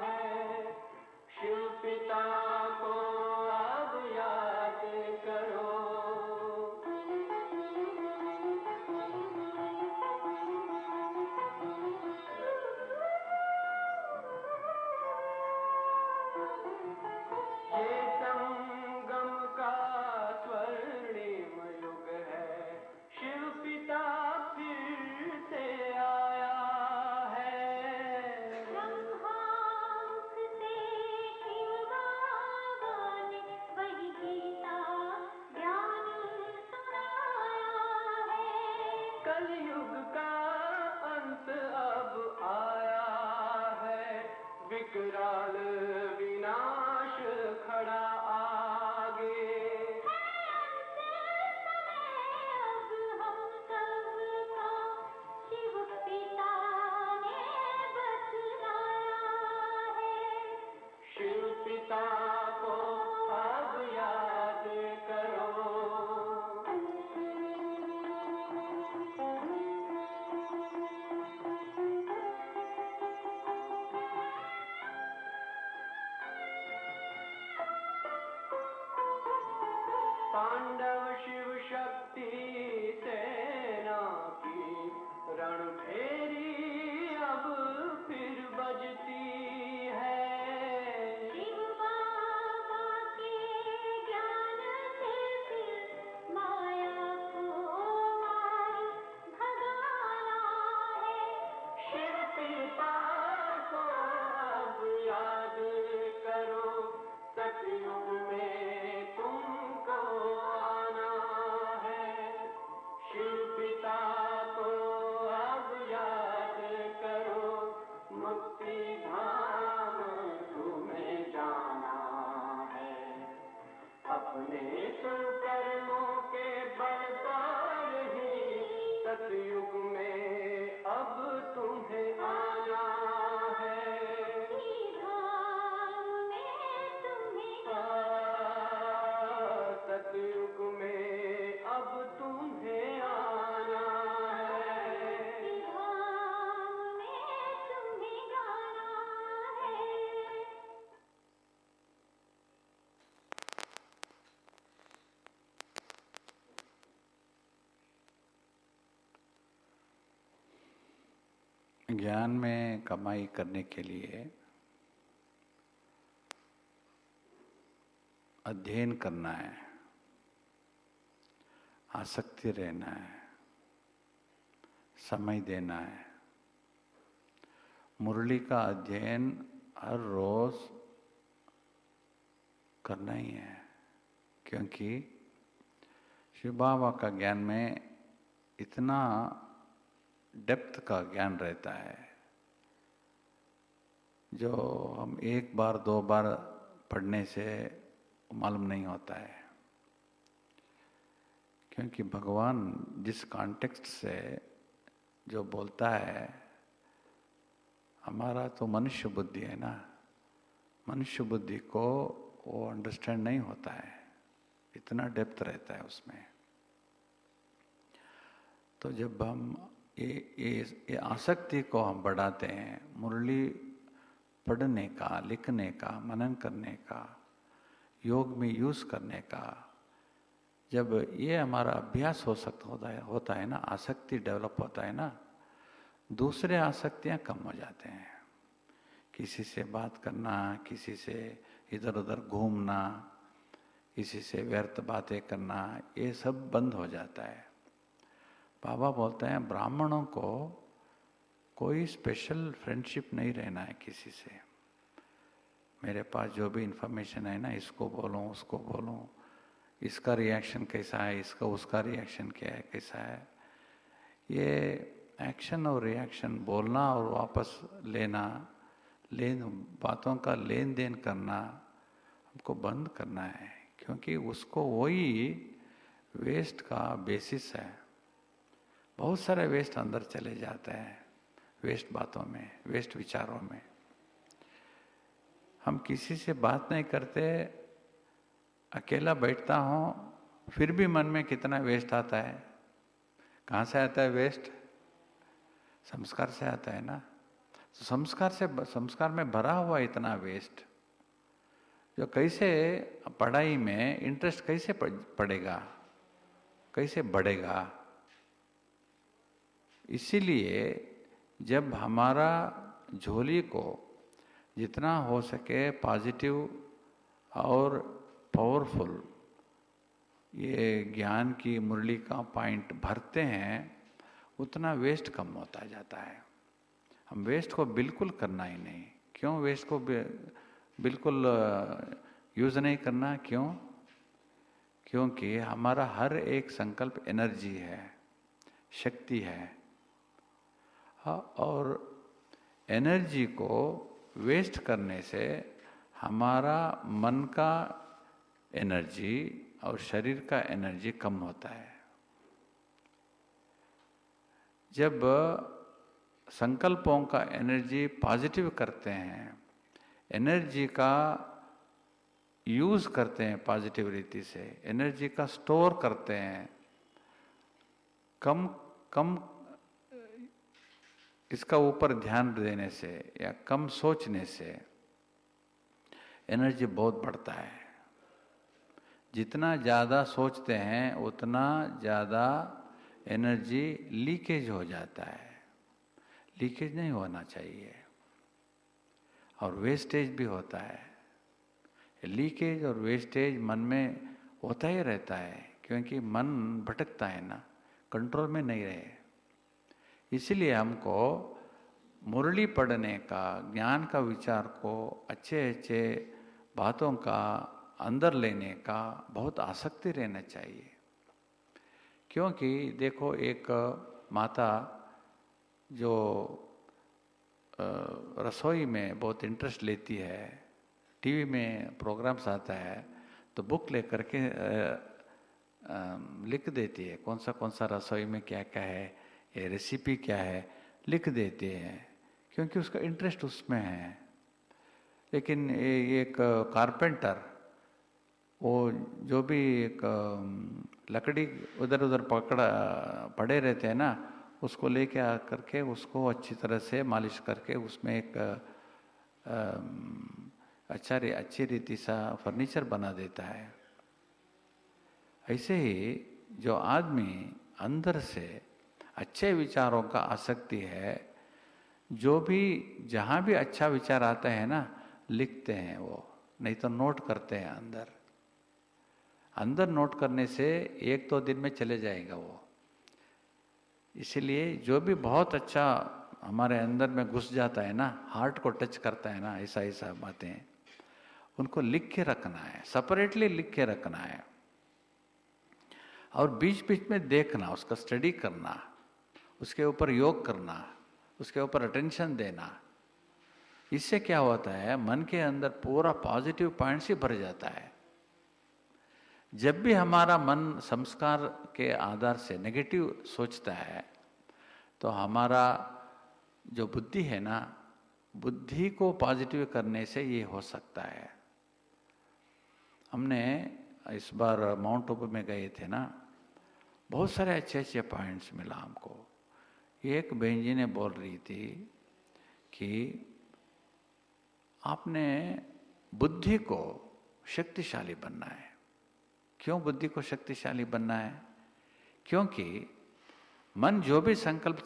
है। शिव पिता को अब याद करो। ये संगम का स्वर्णिम युग है, शिव पिता फिर से आया है। ब्रह्मांक से शिव बाबा ने वही गीता ज्ञान सुनाया है। कलयुग का अंत अब आया है, विकराल विनाश खड़ा आगे। अब हम सबका शिव पिता ने बतलाया है। शिव पिता को अब याद करो। पांडव शिव शक्ति सेना की रणभेरी अब फिर बजती है। शिव बाबा के ज्ञान से फिर माया को पिता को अब याद करो, सतयुग में तुमको आना है। शिव पिता को अब याद करो, मुक्ति धाम तुम्हें जाना है। अपने सुकर्मों के बल पर ही सतयुग में अब तुम्हें आना है। सतयुग में अब तुम्हें आना है। ज्ञान में कमाई करने के लिए अध्ययन करना है, आसक्ति रहना है, समय देना है। मुरली का अध्ययन हर रोज करना ही है, क्योंकि शिव बाबा का ज्ञान में इतना डेप्थ का ज्ञान रहता है जो हम एक बार दो बार पढ़ने से मालूम नहीं होता है। क्योंकि भगवान जिस कॉन्टेक्स्ट से जो बोलता है, हमारा तो मनुष्य बुद्धि है ना, मनुष्य बुद्धि को वो अंडरस्टैंड नहीं होता है, इतना डेप्थ रहता है उसमें। तो जब हम ये आसक्ति को हम बढ़ाते हैं, मुरली पढ़ने का, लिखने का, मनन करने का, योग में यूज करने का, जब ये हमारा अभ्यास होता है ना, आसक्ति डेवलप होता है ना, दूसरे आसक्तियां कम हो जाते हैं। किसी से बात करना, किसी से इधर उधर घूमना, किसी से व्यर्थ बातें करना, ये सब बंद हो जाता है। बाबा बोलते हैं ब्राह्मणों को कोई स्पेशल फ्रेंडशिप नहीं रहना है किसी से। मेरे पास जो भी इंफॉर्मेशन है ना, इसको बोलूं, उसको बोलूं, इसका रिएक्शन कैसा है, इसका उसका रिएक्शन क्या है, कैसा है। ये एक्शन और रिएक्शन, बोलना और वापस लेना, बातों का लेन देन करना हमको बंद करना है, क्योंकि उसको वही वेस्ट का बेसिस है। बहुत सारे वेस्ट अंदर चले जाते हैं, वेस्ट बातों में, वेस्ट विचारों में। हम किसी से बात नहीं करते, अकेला बैठता हूँ, फिर भी मन में कितना वेस्ट आता है। कहाँ से आता है वेस्ट? संस्कार से आता है ना। तो संस्कार में भरा हुआ इतना वेस्ट, जो कैसे पढ़ाई में इंटरेस्ट कैसे पड़ेगा, कैसे बढ़ेगा। इसीलिए जब हमारा झोली को जितना हो सके पॉजिटिव और पावरफुल ये ज्ञान की मुरली का पॉइंट भरते हैं, उतना वेस्ट कम होता जाता है। हम वेस्ट को बिल्कुल करना ही नहीं। क्यों वेस्ट को बिल्कुल यूज नहीं करना? क्यों? क्योंकि हमारा हर एक संकल्प एनर्जी है, शक्ति है। और एनर्जी को वेस्ट करने से हमारा मन का एनर्जी और शरीर का एनर्जी कम होता है। जब संकल्पों का एनर्जी पॉजिटिव करते हैं, एनर्जी का यूज करते हैं पॉजिटिव रीति से, एनर्जी का स्टोर करते हैं, कम इसका ऊपर ध्यान देने से या कम सोचने से एनर्जी बहुत बढ़ता है। जितना ज़्यादा सोचते हैं उतना ज़्यादा एनर्जी लीकेज हो जाता है। लीकेज नहीं होना चाहिए, और वेस्टेज भी होता है। लीकेज और वेस्टेज मन में होता ही रहता है, क्योंकि मन भटकता है ना, कंट्रोल में नहीं रहे। इसलिए हमको मुरली पढ़ने का, ज्ञान का विचार को, अच्छे अच्छे बातों का अंदर लेने का बहुत आसक्ति रहना चाहिए। क्योंकि देखो, एक माता जो रसोई में बहुत इंटरेस्ट लेती है, टीवी में प्रोग्राम्स आता है तो बुक लेकर के लिख देती है कौन सा रसोई में क्या क्या है, ये रेसिपी क्या है, लिख देती है, क्योंकि उसका इंटरेस्ट उसमें है। लेकिन एक कारपेंटर, वो जो भी एक लकड़ी उधर उधर पड़े रहते हैं ना, उसको लेके आ करके उसको अच्छी तरह से मालिश करके उसमें एक अच्छी रीति सा फर्नीचर बना देता है। ऐसे ही जो आदमी अंदर से अच्छे विचारों का आसक्ति है, जो भी जहाँ भी अच्छा विचार आता है ना, लिखते हैं वो, नहीं तो नोट करते हैं अंदर। अंदर नोट करने से 1-2 दिन में चले जाएगा वो। इसीलिए जो भी बहुत अच्छा हमारे अंदर में घुस जाता है ना, हार्ट को टच करता है ना, ऐसा ऐसा बातें, उनको लिख के रखना है, सेपरेटली लिख के रखना है, और बीच बीच में देखना, उसका स्टडी करना, उसके ऊपर योग करना, उसके ऊपर अटेंशन देना। इससे क्या होता है, मन के अंदर पूरा पॉजिटिव पॉइंट से भर जाता है। जब भी हमारा मन संस्कार के आधार से नेगेटिव सोचता है, तो हमारा जो बुद्धि है ना, बुद्धि को पॉजिटिव करने से ये हो सकता है। हमने इस बार माउंट आबू में गए थे ना, बहुत सारे अच्छे अच्छे पॉइंट्स मिला हमको। एक बहन जी ने बोल रही थी कि आपने बुद्धि को शक्तिशाली बनना है। क्यों बुद्धि को शक्तिशाली बनना है? क्योंकि मन जो भी संकल्प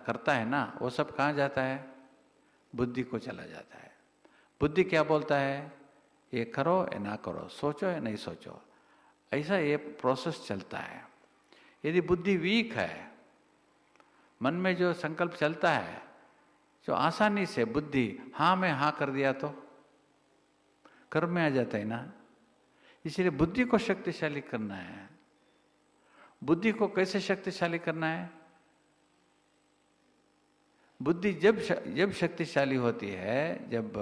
करता है ना, वो सब कहाँ जाता है? बुद्धि को चला जाता है। बुद्धि क्या बोलता है? ये करो या ना करो, सोचो या नहीं सोचो, ऐसा ये प्रोसेस चलता है। यदि बुद्धि वीक है, मन में जो संकल्प चलता है, जो आसानी से बुद्धि हाँ में हाँ कर दिया तो कर्म में आ जाता है ना। इसलिए बुद्धि को शक्तिशाली करना है। बुद्धि को कैसे शक्तिशाली करना है? बुद्धि जब शक्तिशाली होती है, जब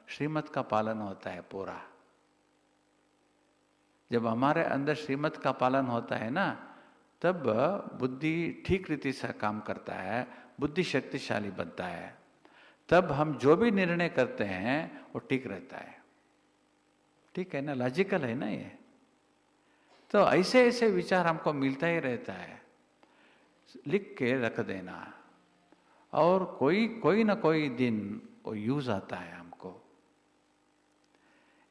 श्रीमत का पालन होता है पूरा। जब हमारे अंदर श्रीमत का पालन होता है ना, तब बुद्धि ठीक रीति से काम करता है, बुद्धि शक्तिशाली बनता है। तब हम जो भी निर्णय करते हैं वो ठीक रहता है। ठीक है ना, लॉजिकल है ना ये। तो ऐसे ऐसे विचार हमको मिलता ही रहता है। लिख के रख देना, और कोई ना कोई दिन वो यूज आता है हमको।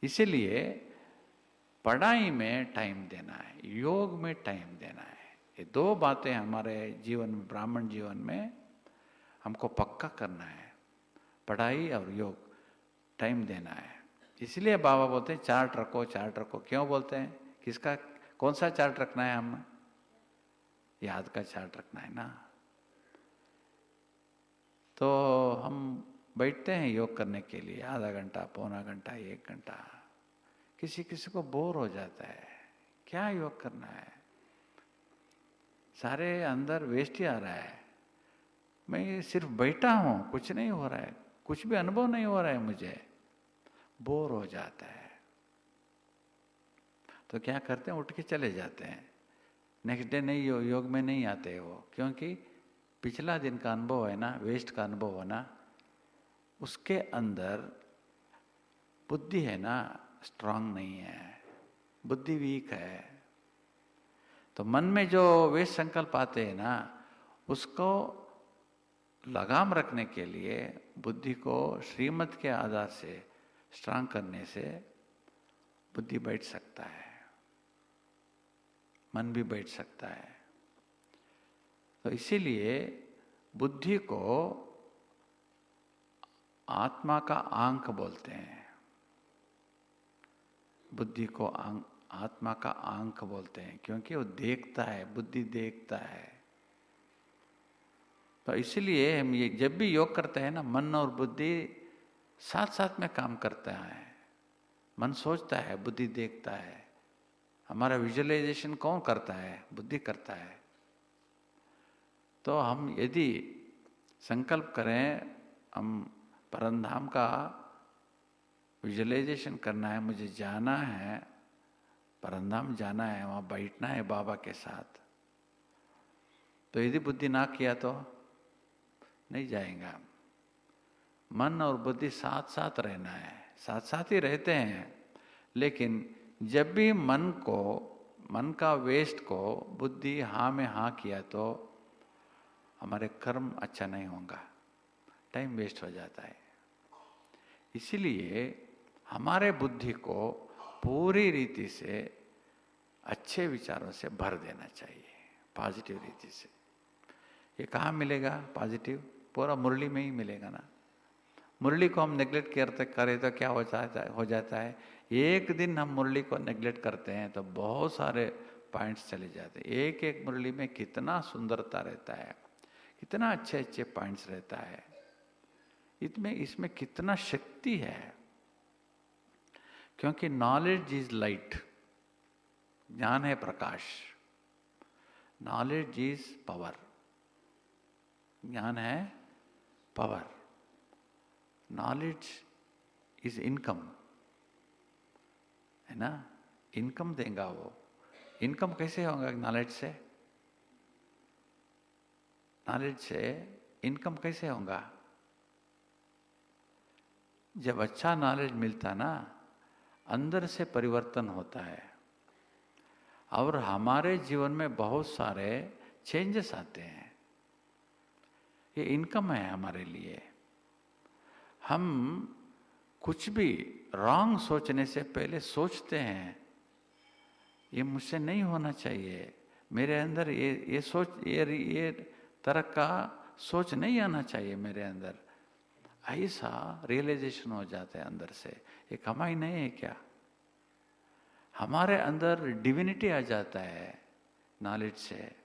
इसीलिए पढ़ाई में टाइम देना है, योग में टाइम देना है। ये 2 बातें हमारे जीवन में, ब्राह्मण जीवन में हमको पक्का करना है। पढ़ाई और योग, टाइम देना है। इसलिए बाबा बोलते हैं चार्ट रखो, चार्ट रखो। क्यों बोलते हैं? किसका, कौन सा चार्ट रखना है? हम याद का चार्ट रखना है ना। तो हम बैठते हैं योग करने के लिए, आधा घंटा, पौना घंटा, 1 घंटा। किसी किसी को बोर हो जाता है, क्या योग करना है, सारे अंदर वेस्ट ही आ रहा है, मैं सिर्फ बैठा हूं, कुछ नहीं हो रहा है, कुछ भी अनुभव नहीं हो रहा है, मुझे बोर हो जाता है। तो क्या करते हैं, उठ के चले जाते हैं। नेक्स्ट डे नहीं, योग में नहीं आते हो, क्योंकि पिछला दिन का अनुभव है ना, वेस्ट का अनुभव है ना, उसके अंदर बुद्धि है ना, स्ट्रांग नहीं है, बुद्धि वीक है। तो मन में जो वेस्ट संकल्प आते हैं ना, उसको लगाम रखने के लिए बुद्धि को श्रीमत के आधार से स्ट्रांग करने से बुद्धि बैठ सकता है, मन भी बैठ सकता है। तो इसीलिए बुद्धि को आत्मा का आंख बोलते हैं। बुद्धि को आत्मा का आंख बोलते हैं, क्योंकि वो देखता है, बुद्धि देखता है। तो इसलिए हम ये जब भी योग करते हैं ना, मन और बुद्धि साथ साथ में काम करता है। मन सोचता है, बुद्धि देखता है। हमारा विजुअलाइजेशन कौन करता है? बुद्धि करता है। तो हम यदि संकल्प करें, हम परमधाम का विजुअलाइजेशन करना है, मुझे जाना है, परमधाम जाना है, वहाँ बैठना है बाबा के साथ, तो यदि बुद्धि ना किया तो नहीं जाएगा। मन और बुद्धि साथ साथ रहना है, साथ साथ ही रहते हैं। लेकिन जब भी मन का वेस्ट को बुद्धि हाँ में हाँ किया तो हमारे कर्म अच्छा नहीं होगा, टाइम वेस्ट हो जाता है। इसीलिए हमारे बुद्धि को पूरी रीति से अच्छे विचारों से भर देना चाहिए, पॉजिटिव रीति से। ये कहाँ मिलेगा पॉजिटिव? पूरा मुरली में ही मिलेगा ना। मुरली को हम नेग्लेक्ट करते करें तो क्या हो जाता है? एक दिन हम मुरली को नेग्लेक्ट करते हैं तो बहुत सारे पॉइंट्स चले जाते हैं। एक एक मुरली में कितना सुंदरता रहता है, कितना अच्छे अच्छे पॉइंट्स रहता है, इसमें कितना शक्ति है। क्योंकि नॉलेज इज लाइट, ज्ञान है प्रकाश, नॉलेज इज पावर, ज्ञान है पावर, नॉलेज इज इनकम, है ना। इनकम देगा वो। इनकम कैसे होगा? नॉलेज से। नॉलेज से इनकम कैसे होगा? जब अच्छा नॉलेज मिलता ना, अंदर से परिवर्तन होता है और हमारे जीवन में बहुत सारे चेंजेस आते हैं। ये इनकम है हमारे लिए। हम कुछ भी रॉन्ग सोचने से पहले सोचते हैं, ये मुझसे नहीं होना चाहिए, मेरे अंदर ये सोच, ये तरह का सोच नहीं आना चाहिए मेरे अंदर। ऐसा रियलाइजेशन हो जाता है अंदर से। ये कमाई नहीं है क्या? हमारे अंदर डिविनिटी आ जाता है नॉलेज से।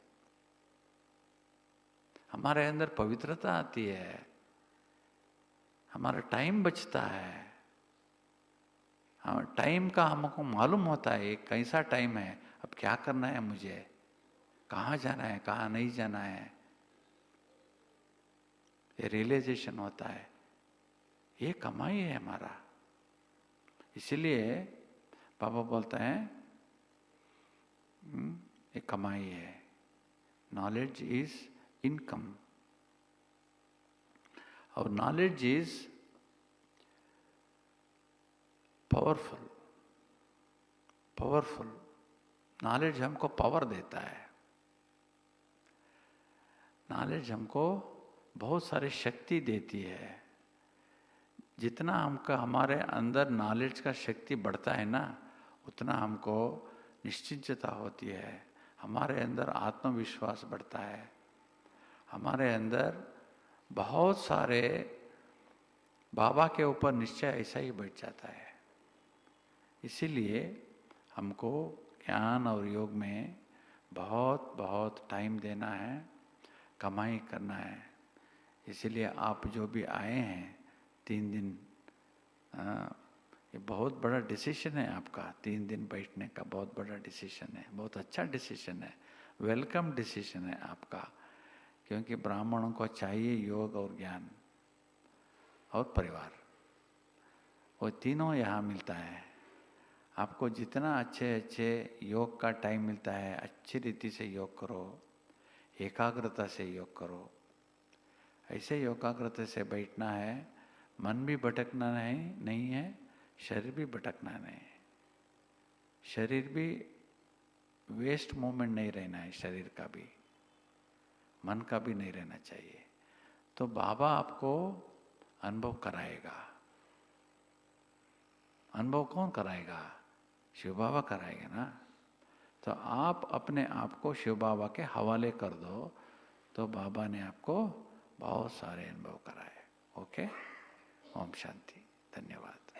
हमारे अंदर पवित्रता आती है, हमारा टाइम बचता है। हाँ, टाइम का हमको मालूम होता है ये कैसा टाइम है, अब क्या करना है मुझे, कहाँ जाना है, कहाँ नहीं जाना है, ये रियलाइजेशन होता है। ये कमाई है हमारा। इसलिए पापा बोलते हैं ये कमाई है, नॉलेज इज इनकम। और knowledge is powerful. Powerful knowledge हमको पावर देता है। नॉलेज हमको बहुत सारी शक्ति देती है। जितना हमारे अंदर नॉलेज का शक्ति बढ़ता है ना, उतना हमको निश्चिंतता होती है, हमारे अंदर आत्मविश्वास बढ़ता है, हमारे अंदर बहुत सारे बाबा के ऊपर निश्चय ऐसा ही बढ़ जाता है। इसीलिए हमको ज्ञान और योग में बहुत बहुत टाइम देना है, कमाई करना है। इसीलिए आप जो भी आए हैं 3 दिन, ये बहुत बड़ा डिसीजन है आपका। 3 दिन बैठने का बहुत बड़ा डिसीजन है, बहुत अच्छा डिसीजन है, वेलकम डिसीजन है आपका। क्योंकि ब्राह्मणों को चाहिए योग और ज्ञान और परिवार, वो तीनों यहाँ मिलता है। आपको जितना अच्छे अच्छे योग का टाइम मिलता है, अच्छी रीति से योग करो, एकाग्रता से योग करो। ऐसे एकाग्रता से बैठना है, मन भी भटकना नहीं है, शरीर भी भटकना नहीं है। शरीर भी वेस्ट मोमेंट नहीं रहना है, शरीर का भी, मन का भी नहीं रहना चाहिए। तो बाबा आपको अनुभव कराएगा। अनुभव कौन कराएगा? शिव बाबा कराएगा ना। तो आप अपने आप को शिव बाबा के हवाले कर दो, तो बाबा ने आपको बहुत सारे अनुभव कराए। ओके, ओम शांति, धन्यवाद।